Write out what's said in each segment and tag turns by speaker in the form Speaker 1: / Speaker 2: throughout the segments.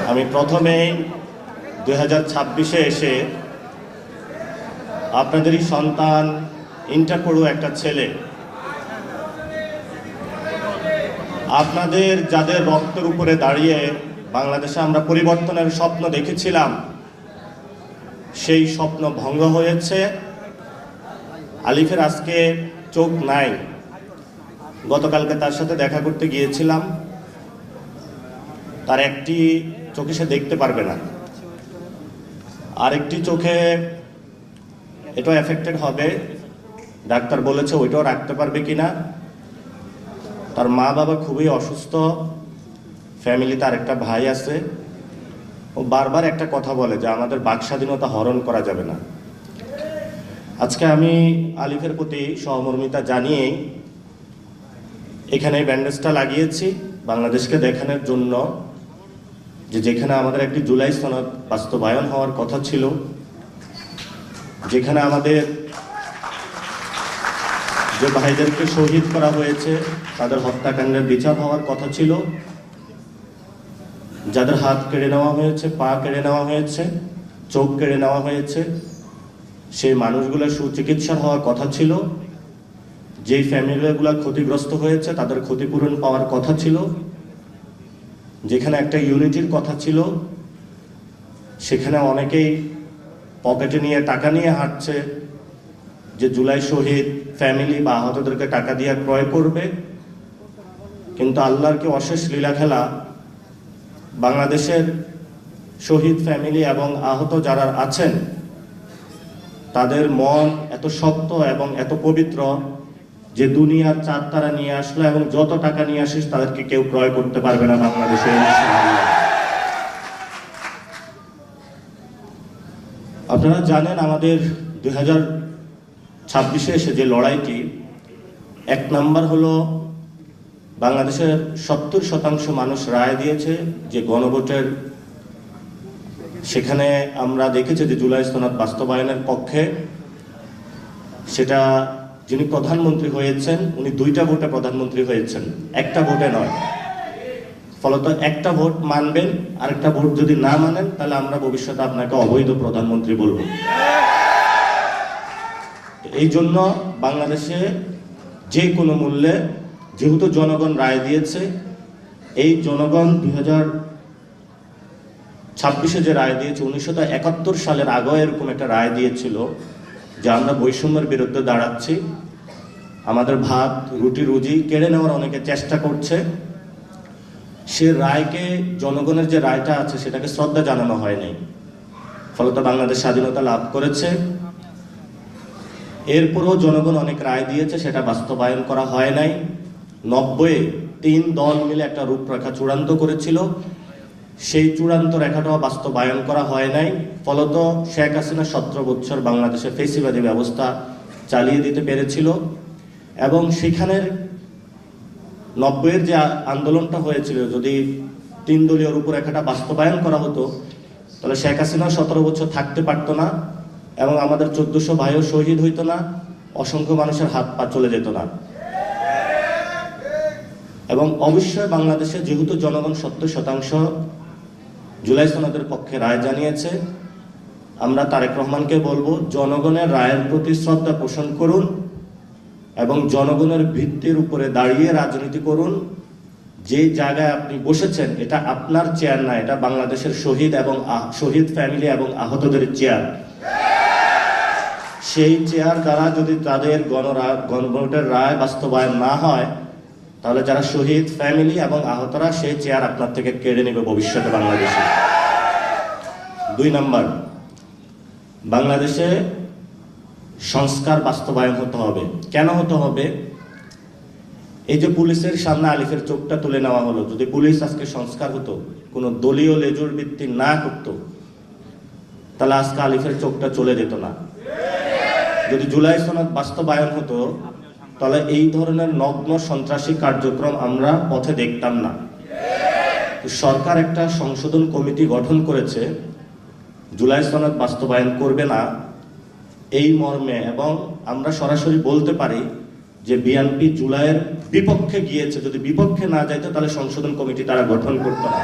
Speaker 1: আমি প্রথমেই 2026-এ এসে আপনাদেরই সন্তান, ইন্টার পড়ুয়া একটা ছেলে, আপনাদের যাদের রক্তের উপরে দাঁড়িয়ে বাংলাদেশে আমরা পরিবর্তনের স্বপ্ন দেখেছিলাম, সেই স্বপ্ন ভঙ্গ হয়েছে। আলিফের আজকে চোখ নাই। গতকালকে তার সাথে দেখা করতে গিয়েছিলাম, তার একটি চোখে সে দেখতে পারবে না, আরেকটি চোখে এটাও এফেক্টেড হবে। ডাক্তার বলেছে ওইটাও রাখতে পারবে কিনা। তার মা বাবা খুবই অসুস্থ, ফ্যামিলিতে আরেকটা ভাই আছে। ও বারবার একটা কথা বলে যে আমাদের বাক স্বাধীনতা হরণ করা যাবে না। আজকে আমি আলিফের প্রতি সহমর্মিতা জানিয়েই এখানে ব্যান্ডেজটা লাগিয়েছি, বাংলাদেশকে দেখানোর জন্য যে যেখানে আমাদের একটি জুলাই সনদ বাস্তবায়ন হওয়ার কথা ছিল, যেখানে আমাদের যে ভাইদেরকে শহীদ করা হয়েছে তাদের হত্যাকাণ্ডের বিচার হওয়ার কথা ছিল, যাদের হাত কেড়ে নেওয়া হয়েছে, পা কেড়ে নেওয়া হয়েছে, চোখ কেড়ে নেওয়া হয়েছে, সেই মানুষগুলোর সুচিকিৎসা হওয়ার কথা ছিল, যেই ফ্যামিলিগুলো ক্ষতিগ্রস্ত হয়েছে তাদের ক্ষতিপূরণ পাওয়ার কথা ছিল, যেখানে একটা ইউনিটির কথা ছিল, সেখানে অনেকেই পকেটে নিয়ে টাকা নিয়ে হাঁটছে যে জুলাই শহীদ ফ্যামিলি বা আহতদেরকে টাকা দিয়ে ক্রয় করবে। কিন্তু আল্লাহর কি অশেষ লীলা খেলা, বাংলাদেশের শহীদ ফ্যামিলি এবং আহত যারা আছেন তাদের মন এত শক্ত এবং এত পবিত্র যে দুনিয়ার চাঁদ তারা নিয়ে আসলো এবং যত টাকা নিয়ে আসিস তাদেরকে কেউ ক্রয় করতে পারবে না বাংলাদেশে। আপনারা জানেন আমাদের 2026-এ এসে যে লড়াইটি, এক নাম্বার হলো বাংলাদেশের 70% মানুষ রায় দিয়েছে যে গণভোটের, সেখানে আমরা দেখেছি যে জুলাই সনদ বাস্তবায়নের পক্ষে। সেটা যিনি প্রধানমন্ত্রী হয়েছেন উনি 2টা ভোটে প্রধানমন্ত্রী হয়েছেন, একটা ভোটে নয়। ফলত একটা ভোট মানবেন, আরেকটা ভোট যদি না মানেন তাহলে আমরা ভবিষ্যতে আপনাকে অবৈধ প্রধানমন্ত্রী বলবো। এই জন্য বাংলাদেশে যে কোনো মূল্যে, যেহেতু জনগণ রায় দিয়েছে, এই জনগণ 2026-এ যে রায় দিয়েছে, 1971 সালের আগেও এরকম একটা রায় দিয়েছিল যে আমরা বৈষম্যের বিরুদ্ধে দাঁড়াচ্ছি, আমাদের ভাত রুটি রুজি কেড়ে নেওয়ার অনেকে চেষ্টা করছে। সে রায়কে, জনগণের যে রায়টা আছে সেটাকে শ্রদ্ধা জানানো হয় নাই, ফলত বাংলাদেশ স্বাধীনতা লাভ করেছে। এরপরও জনগণ অনেক রায় দিয়েছে, সেটা বাস্তবায়ন করা হয় নাই। 90-এ 3 দল মিলে একটা রূপরেখা চূড়ান্ত করেছিল, সেই চূড়ান্ত রেখাটাও বাস্তবায়ন করা হয় নাই। ফলত শেখ হাসিনা 17 বছর বাংলাদেশে ফেসিবাদী ব্যবস্থা চালিয়ে দিতে পেরেছিল। এবং সেখানের 90-এর যে আন্দোলনটা হয়েছিল, যদি 3 দলীয় রূপরেখাটা বাস্তবায়ন করা হতো তাহলে শেখ হাসিনা 17 বছর থাকতে পারতো না এবং আমাদের 1400 ভাইও শহীদ হইতো না, অসংখ্য মানুষের হাত পা চলে যেত না। এবং অবশ্যই বাংলাদেশে যেহেতু জনগণ 70% জুলাই সনদের পক্ষে রায় জানিয়েছে, আমরা তারেক রহমানকে বলবো জনগণের রায়ের প্রতি শ্রদ্ধা পোষণ করুন এবং জনগণের ভিত্তির উপরে দাঁড়িয়ে রাজনীতি করুন। যে জায়গায় আপনি বসেছেন এটা আপনার চেয়ার না, এটা বাংলাদেশের শহীদ এবং শহীদ ফ্যামিলি এবং আহতদের চেয়ার। সেই চেয়ার দ্বারা যদি তাদের গণভোটের রায় বাস্তবায়ন না হয় তাহলে যারা শহীদ ফ্যামিলি এবং আহতরা সেই চেয়ার আপনার থেকে কেড়ে নেবে ভবিষ্যতে বাংলাদেশে। 2 নাম্বার, বাংলাদেশে সংস্কার বাস্তবায়ন হতে হবে। কেন হতে হবে? এই যে পুলিশের সামনে আলিফের চোখটা তুলে নেওয়া হলো, যদি পুলিশ আজকে সংস্কার হতো, কোনো দলীয় লেজুর ভিত্তি না করত, তাহলে আজকে আলিফের চোখটা চলে যেত না। যদি জুলাই সনদ বাস্তবায়ন হতো তাহলে এই ধরনের নগ্ন সন্ত্রাসী কার্যক্রম আমরা পথে দেখতাম না। সরকার একটা সংশোধন কমিটি গঠন করেছে, জুলাই সনদ বাস্তবায়ন করবে না এই মর্মে, এবং আমরা সরাসরি বলতে পারি যে বিএনপি জুলাইয়ের বিপক্ষে গিয়েছে। যদি বিপক্ষে না যাইতো তাহলে সংশোধন কমিটি তারা গঠন করত না।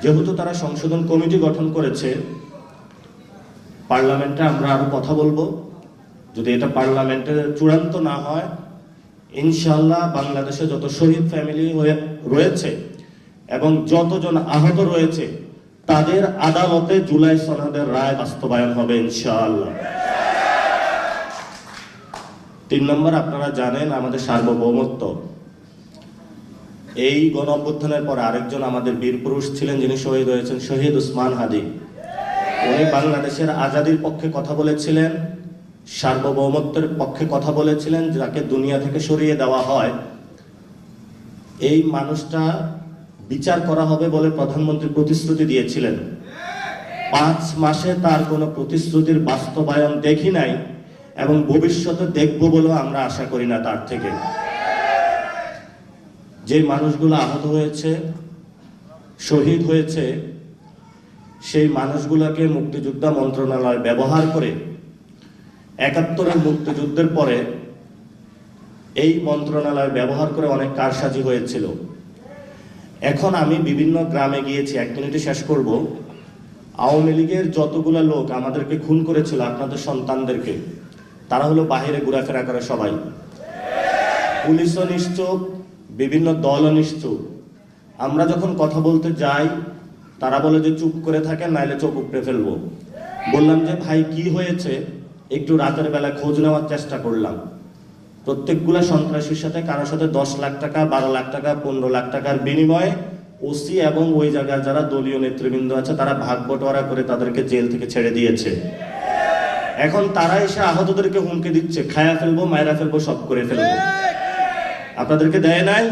Speaker 1: যেহেতু তারা সংশোধন কমিটি গঠন করেছে, পার্লামেন্টে আমরা আরো কথা বলবো। যদি এটা পার্লামেন্টে চূড়ান্ত না হয়, ইনশাআল্লাহ বাংলাদেশে যত শহীদ ফ্যামিলি রয়েছে এবং যতজন আহত রয়েছে তাদের আদালতে জুলাই সনদের রায় বাস্তবায়ন হবে ইনশাআল্লাহ। 3 নম্বর, আপনারা জানেন আমাদের সার্বভৌমত্ব। এই গণ অভ্যুত্থানের পর আরেকজন আমাদের বীর পুরুষ ছিলেন যিনি শহীদ হয়েছেন, শহীদ উসমান হাদি। উনি বাংলাদেশের আজাদির পক্ষে কথা বলেছিলেন, সার্বভৌমত্বের পক্ষে কথা বলেছিলেন। যাকে দুনিয়া থেকে সরিয়ে দেওয়া হয়, এই মানুষটা বিচার করা হবে বলে প্রধানমন্ত্রী প্রতিশ্রুতি দিয়েছিলেন। 5 মাসে তার কোনো প্রতিশ্রুতির বাস্তবায়ন দেখি নাই এবং ভবিষ্যতে দেখব বলেও আমরা আশা করি না তার থেকে। যে মানুষগুলো আহত হয়েছে, শহীদ হয়েছে, সেই মানুষগুলোকে মুক্তিযোদ্ধা মন্ত্রণালয় ব্যবহার করে 71-এর মুক্তিযুদ্ধের পরে এই মন্ত্রণালয় ব্যবহার করে অনেক কারসাজি হয়েছিল। এখন আমি বিভিন্ন গ্রামে গিয়েছি, 1 মিনিটে শেষ করব। আওয়ামী লীগের যতগুলো লোক আমাদেরকে খুন করেছিল, আপনাদের সন্তানদেরকে, তারা হলো বাহিরে ঘোরাফেরা করে সবাই। পুলিশও নিশ্চুপ, বিভিন্ন দলও নিশ্চুপ। আমরা যখন কথা বলতে যাই তারা বলে যে চুপ করে থাকেন, নাইলে চোখ উপড়ে ফেলবো। বললাম যে ভাই কি হয়েছে, একটু রাতের বেলা খোঁজ নেওয়ার চেষ্টা করলাম। প্রত্যেকগুলা সন্ত্রাসীর সাথে কারোর সাথে 10 লাখ টাকা, 12 লাখ টাকা, 15 লাখ টাকার বিনিময়ে ওসি এবং ওই জায়গার যারা দলীয় নেতৃবৃন্দ আছে তারা ভাগ বটোয়ারা করে তাদেরকে জেল থেকে ছেড়ে দিয়েছে। এখন তারা এসে আহতদেরকে হুমকি দিচ্ছে, খায়া ফেলবো, মায়েরা ফেলবো, সব করে ফেলবো। আপনাদেরকে দেয় নাই?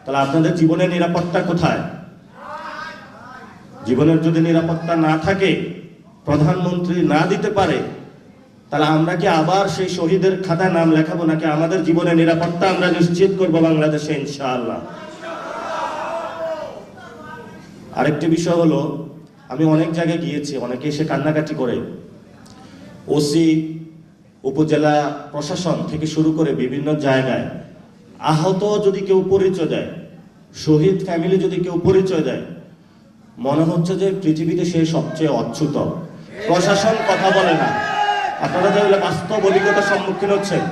Speaker 1: তাহলে আপনাদের জীবনের নিরাপত্তা কোথায়? জীবনের যদি নিরাপত্তা না থাকে, প্রধানমন্ত্রী না দিতে পারে, তাহলে আমরা কি আবার সেই শহীদের খাতায় নাম লেখাবো, নাকি আমাদের জীবনের নিরাপত্তা আমরা নিশ্চিত করব বাংলাদেশে ইনশাআল্লাহ? আরেকটি বিষয় হলো, আমি অনেক জায়গায় গিয়েছি, অনেকে এসে কান্নাকাটি করে। ওসি, উপজেলা প্রশাসন থেকে শুরু করে বিভিন্ন জায়গায় আহত যদি কেউ পরিচয় দেয়, শহীদ ফ্যামিলি যদি কেউ পরিচয় দেয়, মনে হচ্ছে যে পৃথিবীতে সে সবচেয়ে অচ্যুত। প্রশাসন কথা বলে না। আপনারা তাহলে বাস্তব অভিজ্ঞতার সম্মুখীন হচ্ছেন।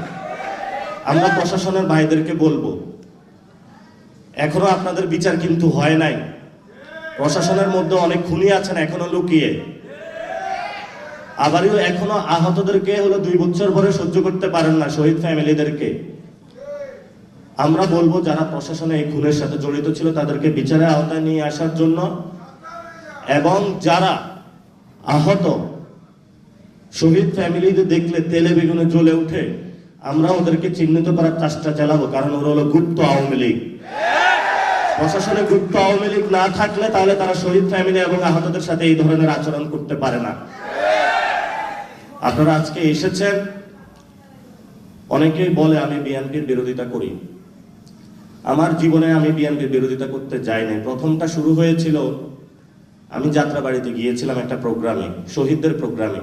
Speaker 1: আমরা প্রশাসনের ভাইদেরকে বলবো, এখনো আপনাদের বিচার কিন্তু হয় নাই। প্রশাসনের মধ্যে অনেক খুনি আছেন এখনো লুকিয়ে। আবারও এখনো আহতদেরকে হলো 2 বছর পরে সহ্য করতে পারেন না, শহীদ ফ্যামিলিদেরকে। আমরা বলবো যারা প্রশাসনে এই খুনের সাথে জড়িত ছিল তাদেরকে বিচারের আওতায় নিয়ে আসার জন্য, এবং যারা আহত শহীদ ফ্যামিলিদের দেখলে তেলে বেগুনে জ্বলে উঠে, আমরা ওদেরকে চিহ্নিত করার চেষ্টা চালাবো, কারণ ওরা হলো গুপ্ত আওয়ামী লীগ। প্রশাসনে গুপ্ত আওয়ামী লীগ না থাকলে তাহলে তারা শহীদ ফ্যামিলি এবং আহতদের সাথে এই ধরনের আচরণ করতে পারে না। আপনারা আজকে এসেছেন, অনেকেই বলে আমি বিএনপির বিরোধিতা করি। আমার জীবনে আমি বিএনপির বিরোধিতা করতে যাইনি। প্রথমটা শুরু হয়েছিল, আমি যাত্রাবাড়িতে গিয়েছিলাম একটা প্রোগ্রামে, শহীদদের প্রোগ্রামে।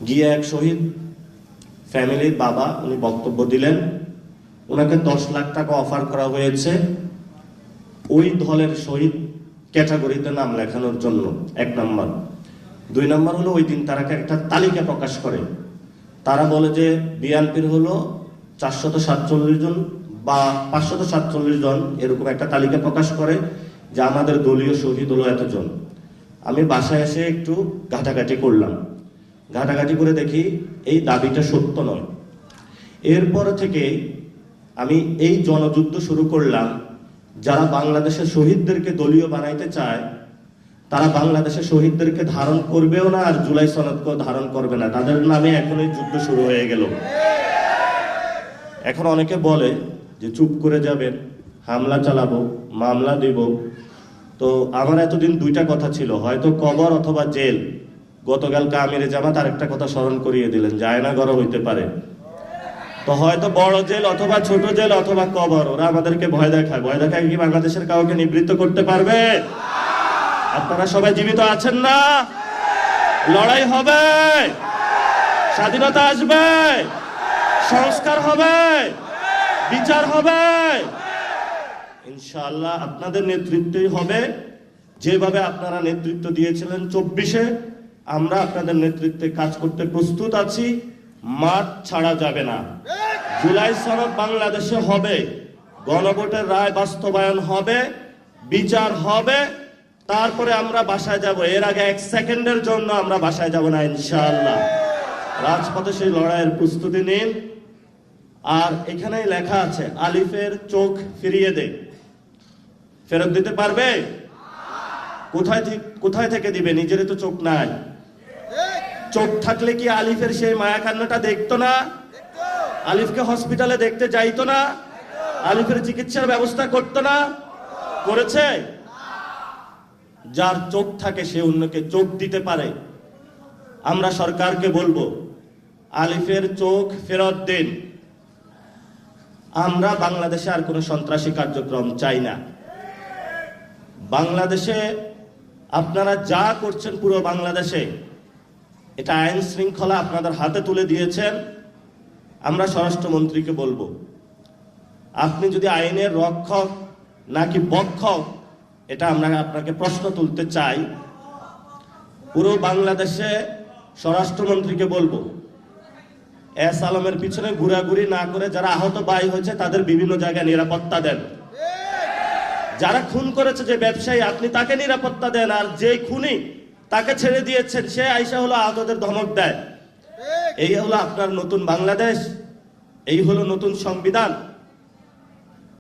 Speaker 1: গিয়ে এক শহীদ ফ্যামিলির বাবা, উনি বক্তব্য দিলেন। ওনাকে 10 লাখ টাকা অফার করা হয়েছে ওই দলের শহীদ ক্যাটাগরিতে নাম লেখানোর জন্য, 1 নম্বর। 2 নম্বর হলো, ওই দিন তারা একটা তালিকা প্রকাশ করে। তারা বলে যে বিএনপির হলো 447 জন বা 547 জন, এরকম একটা তালিকা প্রকাশ করে যে আমাদের দলীয় শহীদ হলো এতজন। আমি বাসায় এসে একটু ঘাটাঘাটি করলাম। ঘাটাঘাটি করে দেখি এই দাবিটা সত্য নয়। এরপর থেকে আমি এই জনযুদ্ধ শুরু করলাম। যারা বাংলাদেশের শহীদদেরকে দলীয় বানাইতে চায় তারা বাংলাদেশের শহীদদেরকে ধারণ করবেও না, আর জুলাই সনদকেও ধারণ করবে না। তাদের নামে এখন এই যুদ্ধ শুরু হয়ে গেল। এখন অনেকে বলে যে চুপ করে যাবেন, হামলা চালাবো, মামলা দিব। তো আমার এতদিন 2টা কথা ছিল, হয়তো কবর অথবা জেল। গতকালকে আমিরে জামাত আরেকটা কথা স্মরণ করিয়ে দিলেন, জায়নাগর হইতে পারে। তো হয়তো বড় জেল অথবা ছোট জেল অথবা কবর, ওরা আমাদেরকে ভয় দেখায়। ভয় দেখায় কি বাংলাদেশের কাউকে নিবৃত্ত করতে পারবে? আপনারা সবাই জীবিত আছেন না? লড়াই হবে, স্বাধীনতা আসবে, সংস্কার হবে, বিচার হবে। ইনশাআল্লাহ আপনাদের নেতৃত্বই হবে। যেভাবে আপনারা নেতৃত্ব দিয়েছিলেন 24-এ, আমরা আপনাদের নেতৃত্বে কাজ করতে প্রস্তুত আছি। মাঠ ছাড়া যাবে না। জুলাই সনদ বাংলাদেশে হবে, গণভোটের রায় বাস্তবায়ন হবে, বিচার হবে, তারপরে আমরা বাসায় যাব। এর আগে 1 সেকেন্ডের জন্য আমরা বাসায় যাব না ইনশাআল্লাহ। রাজপথে সেই লড়াইয়ের প্রস্তুতি নিন। আর এখানেই লেখা আছে, আলিফের চোখ ফিরিয়ে দে। ফেরত দিতে পারবে? কোথায় থেকে দিবে? নিজেরই তো চোখ নাই। চোখ থাকলে কি আলিফের সেই মায়া কান্নাটা দেখতো না? আলিফকে হসপিটালে দেখতে যাইতো না? আলিফের চিকিৎসার ব্যবস্থা করতো না? করেছে? যার চোখ থাকে সে অন্যকে চোখ দিতে পারে। আমরা সরকারকে বলবো, আলিফের চোখ ফেরত দিন। আমরা বাংলাদেশে আর কোনো সন্ত্রাসী কার্যক্রম চাই না। বাংলাদেশে আপনারা যা করছেন পুরো বাংলাদেশে, এটা আইন শৃঙ্খলা আপনাদের হাতে তুলে দিয়েছেন। আমরা স্বরাষ্ট্রমন্ত্রীকে বলবো, আপনি যদি আইনের রক্ষক নাকি বক্ষক, এটা আমরা আপনাকে প্রশ্ন তুলতে চাই। পুরো বাংলাদেশে স্বরাষ্ট্রমন্ত্রীকে বলবো, এস আলমের পিছনে ঘোরাঘুরি না করে যারা আহত ভাই হয়েছে তাদের বিভিন্ন জায়গায় নিরাপত্তা দেন। যারা খুন করেছে যে ব্যবসায়ী, আপনি তাকে নিরাপত্তা দেন। আর যে খুনি তাকে ছেড়ে দিয়েছেন, সে আইসা হলো আহতদের ধমক দেয়। এই হলো আপনার নতুন বাংলাদেশ, এই হলো নতুন সংবিধান।